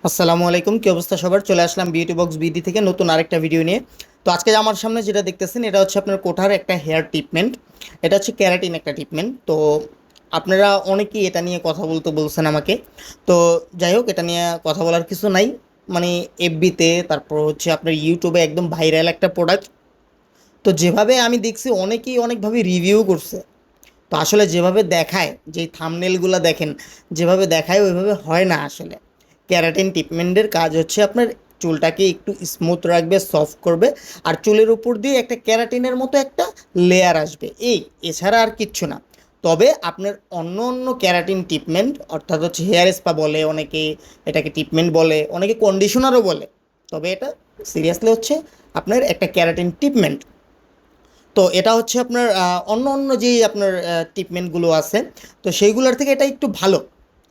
আসসালামু আলাইকুম, কি অবস্থা সবার? চলে আসলাম বিউটি বক্স বিডি থেকে নতুন আরেকটা ভিডিও নিয়ে। তো আজকে আমার সামনে যেটা দেখতেছেন এটা হচ্ছে আপনার কোঠার একটা হেয়ার ট্রিটমেন্ট। এটা হচ্ছে ক্যারাটিন একটা ট্রিটমেন্ট। তো আপনারা অনেকেই এটা নিয়ে কথা বলতে বলছেন আমাকে। তো যাই হোক, এটা নিয়ে কথা বলার কিছু নাই। মানে এফবিতে, তারপর হচ্ছে আপনার ইউটিউবে একদম ভাইরাল একটা প্রোডাক্ট। তো যেভাবে আমি দেখছি অনেকেই অনেকভাবে রিভিউ করছে। তো আসলে যেভাবে দেখায়, যেই থাম্বনেলগুলো দেখেন, যেভাবে দেখায় ওইভাবে হয় না আসলে। ক্যারাটিন ট্রিটমেন্টের কাজ হচ্ছে আপনার চুলটাকে একটু স্মুথ রাখবে, সফট করবে, আর চুলের উপর দিয়ে একটা ক্যারাটিনের মতো একটা লেয়ার আসবে, এছাড়া আর কিচ্ছু না। তবে আপনার অন্য অন্য ক্যারাটিন ট্রিটমেন্ট, অর্থাৎ হচ্ছে হেয়ার স্পা বলে অনেকে, এটাকে ট্রিটমেন্ট বলে অনেকে, কন্ডিশনারও বলে। তবে এটা সিরিয়াসলি হচ্ছে আপনার একটা ক্যারাটিন ট্রিটমেন্ট। তো এটা হচ্ছে আপনার অন্য অন্য যেই আপনার ট্রিটমেন্টগুলো আছে, তো সেইগুলোর থেকে এটা একটু ভালো।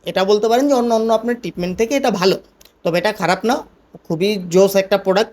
এটা বলতে পারেন যে অন্য অন্য আপনার ট্রিটমেন্ট থেকে এটা ভালো। তবে এটা খারাপ না, খুবই জোস একটা প্রোডাক্ট।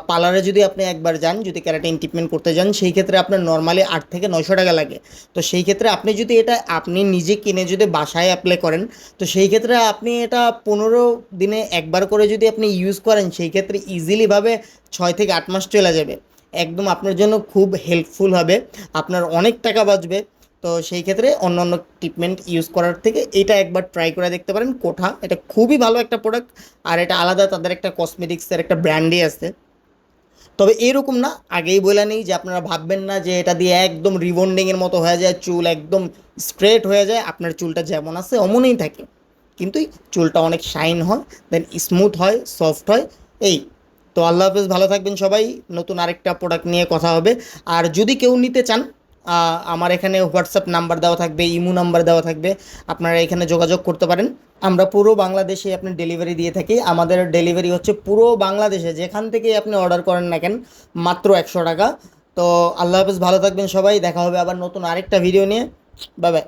পার্লারে যদি আপনি একবার যান, যদি ক্যারাটিন ট্রিটমেন্ট করতে যান, সেই ক্ষেত্রে আপনার নর্মালি 8 থেকে 900 টাকা লাগে। তো সেই ক্ষেত্রে আপনি যদি এটা আপনি নিজে কিনে যদি বাসায় অ্যাপ্লাই করেন, তো সেই ক্ষেত্রে আপনি এটা 15 দিনে একবার করে যদি আপনি ইউজ করেন, সেই ক্ষেত্রে ইজিলিভাবে 6 থেকে 8 মাস চলে যাবে। একদম আপনার জন্য খুব হেল্পফুল হবে, আপনার অনেক টাকা বাঁচবে। তো সেই ক্ষেত্রে অন্য অন্য ট্রিটমেন্ট ইউজ করার থেকে এটা একবার ট্রাই করে দেখতে পারেন। কোঠা এটা খুবই ভালো একটা প্রোডাক্ট। আর এটা আলাদা তাদের একটা কসমেটিক্সের একটা ব্র্যান্ডই আছে। তবে এরকম না, আগেই বলে নেই যে আপনারা ভাববেন না যে এটা দিয়ে একদম রিবন্ডিংয়ের মতো হয়ে যায়, চুল একদম স্ট্রেট হয়ে যায়। আপনার চুলটা যেমন আছে অমনই থাকে, কিন্তু চুলটা অনেক শাইন হয়, দেন স্মুথ হয়, সফট হয়। এই তো আল্লাহ হাফেজ, ভালো থাকবেন সবাই। নতুন আরেকটা প্রোডাক্ট নিয়ে কথা হবে। আর যদি কেউ নিতে চান, আমার এখানে হোয়াটসঅ্যাপ নাম্বার দেওয়া থাকবে, ইমো নাম্বার দেওয়া থাকবে, আপনারা এখানে যোগাযোগ করতে পারেন। আমরা পুরো বাংলাদেশে আপনি ডেলিভারি দিয়ে থাকি। আমাদের ডেলিভারি হচ্ছে পুরো বাংলাদেশে, যেখান থেকেই আপনি অর্ডার করেন না কেন, মাত্র 100 টাকা। তো আল্লাহ হাফেজ, ভালো থাকবেন সবাই। দেখা হবে আবার নতুন আরেকটা ভিডিও নিয়ে। Bye bye.